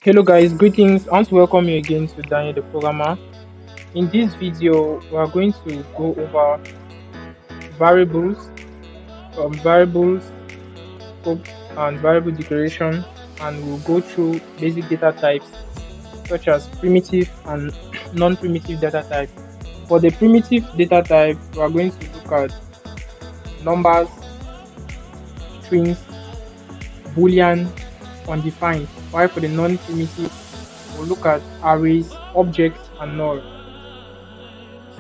Hello guys, greetings. I want to welcome you again to Daniel the Programmer. In this video, we are going to go over variables, variables, scope, and variable declaration, and we'll go through basic data types such as primitive and non-primitive data type. For the primitive data type, we are going to look at numbers, strings, boolean, undefined, while for the non-primitive, we'll look at arrays, objects, and null.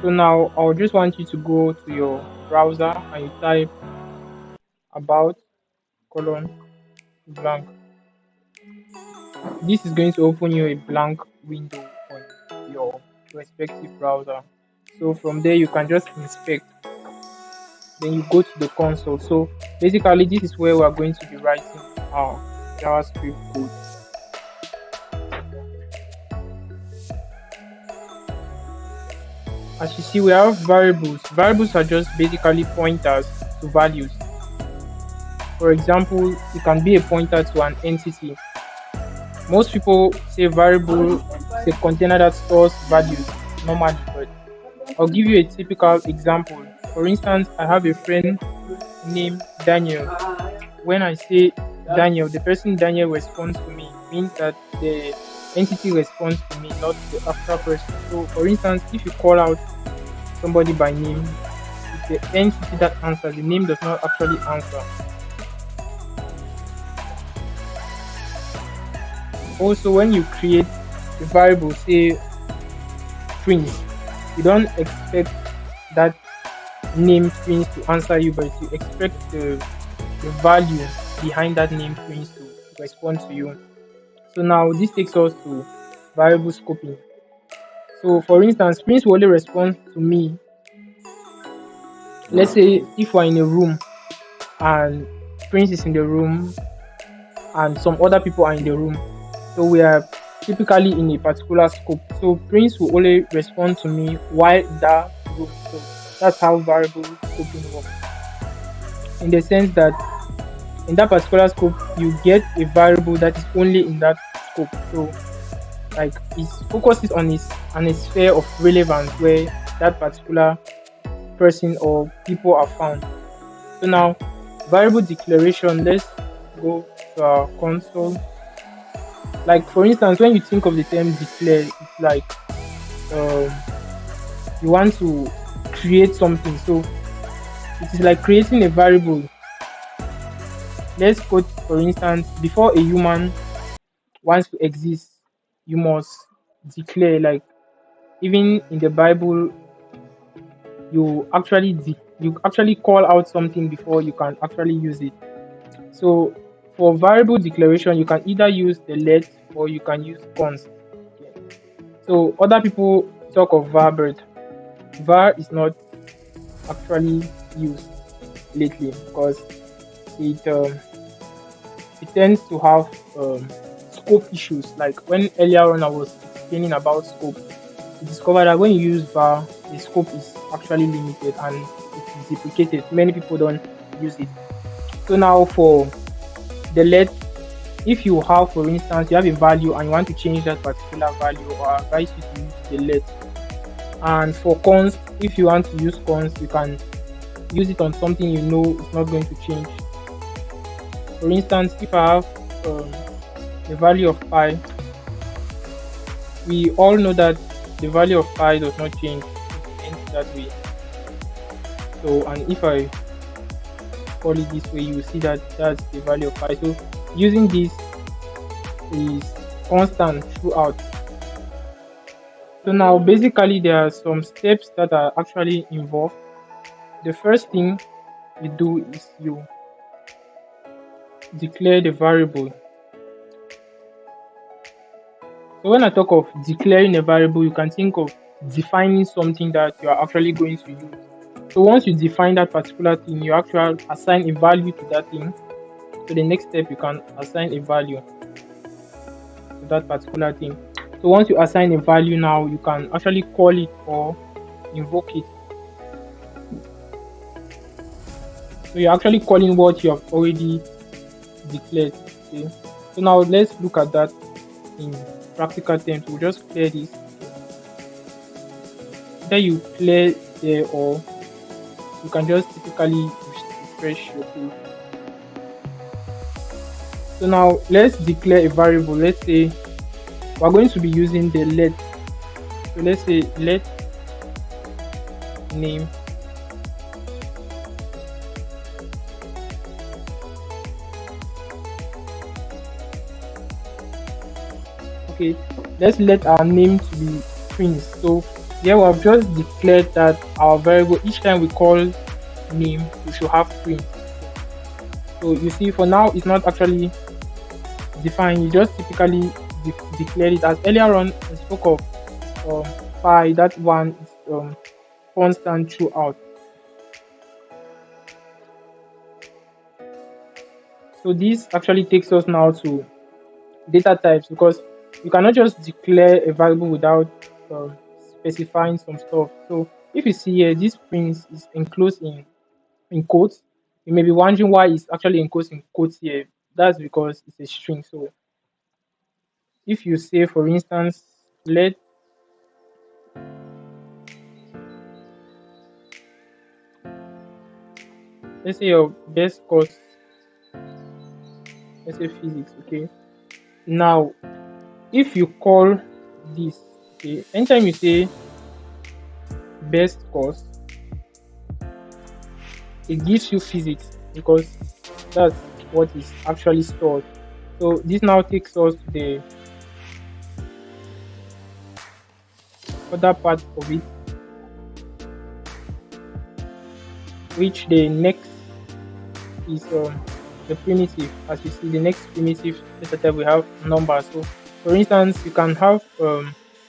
So now I'll just want you to go to your browser and you type about colon blank. This is going to open you a blank window on your respective browser. So from there you can just inspect. Then you go to the console. So basically this is where we are going to be writing our JavaScript code. As you see, we have variables. Variables are just basically pointers to values. For example, it can be a pointer to an entity. Most people say variable is a container that stores values normally, but I'll give you a typical example. For instance, I have a friend named Daniel. When I say Daniel, the person Daniel responds to me means that the entity responds to me, not the actual person. So for instance, if you call out somebody by name, it's the entity that answers, the name does not actually answer. Also, when you create a variable, say Prince, you don't expect that name Prince to answer you, but you expect the value behind that name Prince to respond to you. So now this takes us to variable scoping. So for instance, Prince will only respond to me. Let's say if we're in a room and Prince is in the room and some other people are in the room, so we are typically in a particular scope. So Prince will only respond to me while in that room. So that's how variable scoping works. In the sense that in that particular scope, you get a variable that is only in that scope. So like it focuses on a sphere of relevance where that particular person or people are found. So now variable declaration, let's go to our console. Like for instance, when you think of the term declare, it's like you want to create something. So it is like creating a variable. Let's quote, for instance, before a human wants to exist, you must declare. Like even in the Bible, you actually call out something before you can actually use it. So for variable declaration, you can either use the let or you can use const. So other people talk of var, but var is not actually used lately because it tends to have scope issues. Like when earlier on I was explaining about scope, I discovered that when you use var, the scope is actually limited and it is deprecated. Many people don't use it. So now for the let, if you have, for instance, you have a value and you want to change that particular value, or I advise you to use the let. And for const, if you want to use const, you can use it on something you know it's not going to change. For instance, if I have the value of pi, we all know that the value of pi does not change, it ends that way. So, and if I call it this way, you will see that that's the value of pi. So using this is constant throughout. So now basically there are some steps that are actually involved. The first thing you do is you declare the variable. So when I talk of declaring a variable, you can think of defining something that you are actually going to use. So once you define that particular thing, you actually assign a value to that thing. So the next step, you can assign a value to that particular thing. So once you assign a value, now you can actually call it or invoke it. So you're actually calling what you have already declared. Okay. So now let's look at that. in practical terms. We'll just clear this. Either you clear there, or you can just typically refresh your page. So now let's declare a variable. Let's say we're going to be using the let. So let's say let name okay, let's let our name to be Prince. So here we have just declared that our variable, each time we call name, we should have Prince. So you see, for now it's not actually defined, you just typically declare it. As earlier on I spoke of phi, that one is constant throughout. So this actually takes us now to data types, because you cannot just declare a variable without specifying some stuff. So if you see here, this Prince is enclosed in quotes. You may be wondering why it's actually enclosed in quotes here. That's because it's a string. So if you say, for instance, let's say your best course, let's say physics. Okay, now if you call this, okay, anytime you say best course, it gives you physics, because that's what is actually stored. So this now takes us to the other part of it, which the next is the primitive. As you see, the next primitive data type, we have numbers. So for instance, you can have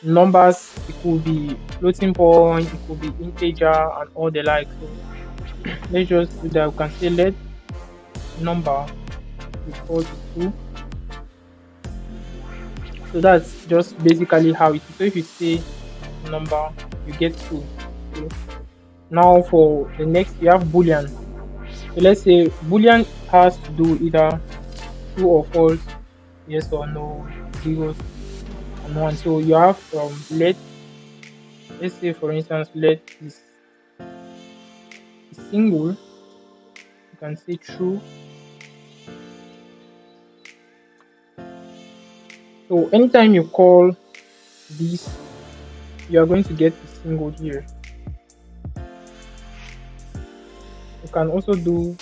numbers. It could be floating point, it could be integer, and all the like. So let's just do that. We can say let number equal to 2. So that's just basically how it is. So if you say number, you get 2. Okay. Now for the next, you have boolean. So let's say boolean has to do either true or false, yes or no, zeros and 1. So you have let's say, for instance, let is single. You can say true. So anytime you call this, you are going to get the single here. You can also do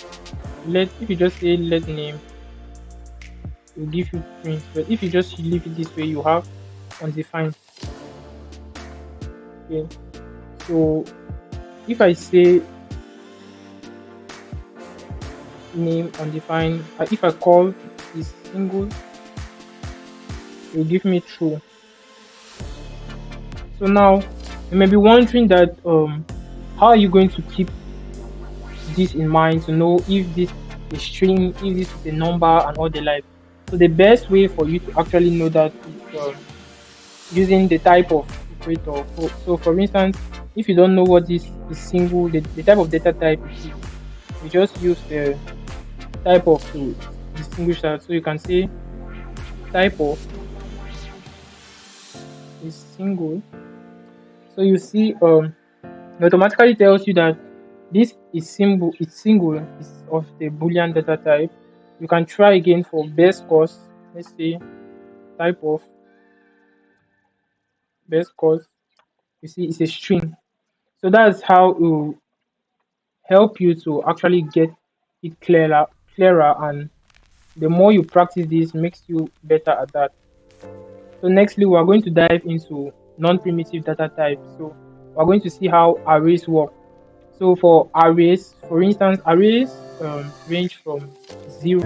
let. If you just say let name, it will give you Prince. But if you just leave it this way, you have undefined. Okay, so if I say name undefined, if I call this single, it will give me true. So now you may be wondering that how are you going to keep this in mind to know if this is a string, if this is a number, and all the like. So the best way for you to actually know that is using the type of operator. So for instance, if you don't know what this is single, the type of data type is, you just use the type of to distinguish that. So you can say type of is single. So you see it automatically tells you that this is single is of the boolean data type. You can try again for best course. Let's say type of best course, you see it's a string. So that's how it will help you to actually get it clearer, and the more you practice this, makes you better at that. So nextly, we are going to dive into non-primitive data types. So we're going to see how arrays work. So for arrays, for instance, arrays range from 0.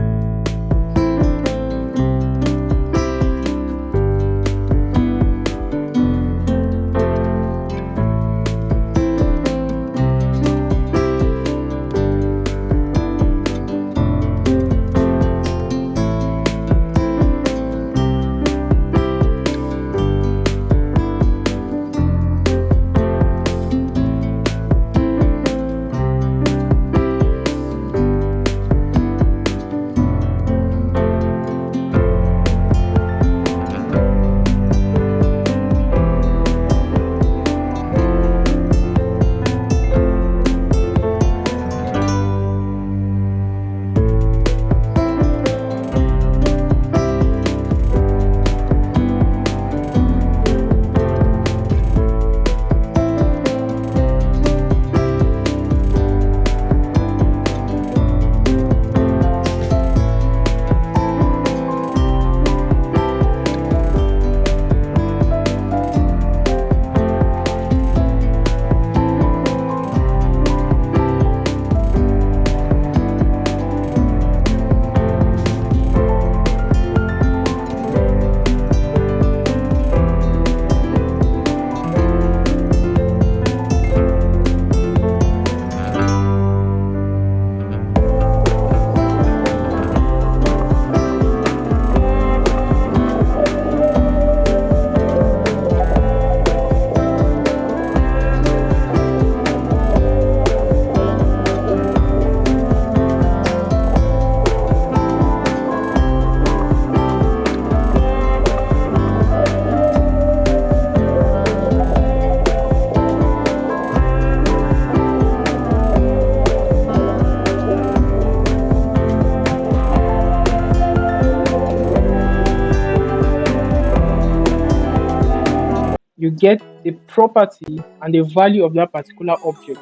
you get the property and the value of that particular object.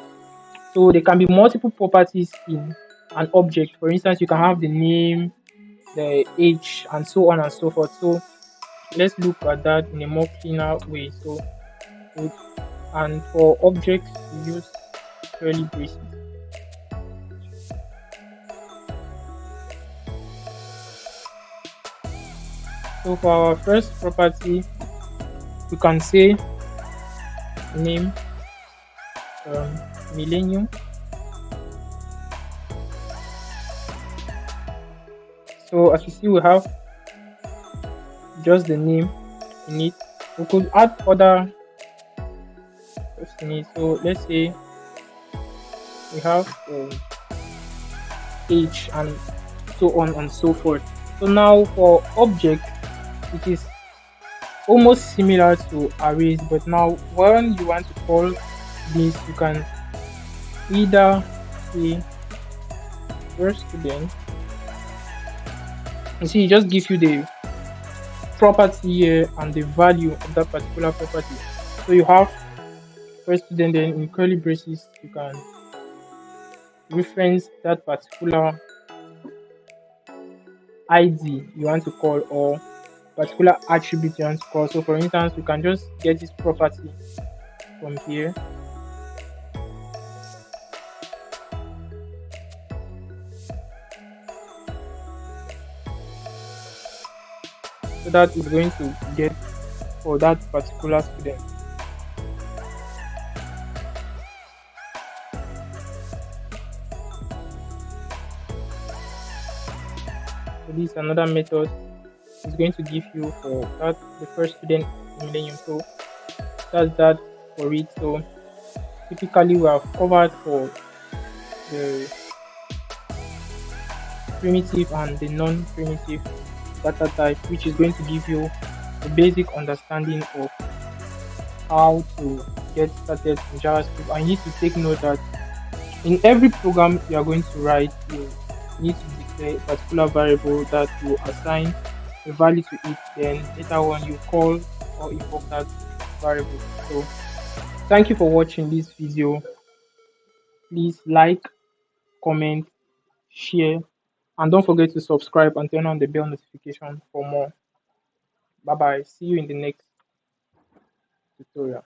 So there can be multiple properties in an object. For instance, you can have the name, the age, and so on and so forth. So let's look at that in a more cleaner way. So and for objects, we use curly braces. So for our first property, we can say name millennium. So as you see, we have just the name in it. We could add other stuff in it. So let's say we have age and so on and so forth. So now for object, it is almost similar to arrays, but now when you want to call this, you can either say first student. You see, it just gives you the property here and the value of that particular property. So you have first student, then in curly braces you can reference that particular ID you want to call or particular attribute you want to call. So for instance, you can just get this property from here. So that is going to get for that particular student. So this is another method. It's going to give you for that the first student millennium. So that's that for it. So typically we have covered for the primitive and the non-primitive data type, which is going to give you a basic understanding of how to get started in JavaScript. I need to take note that in every program you are going to write, you need to declare a particular variable that you assign a value to it, then later on you call or invoke that variable. So thank you for watching this video. Please like, comment, share, and don't forget to subscribe and turn on the bell notification for more. Bye bye. See you in the next tutorial.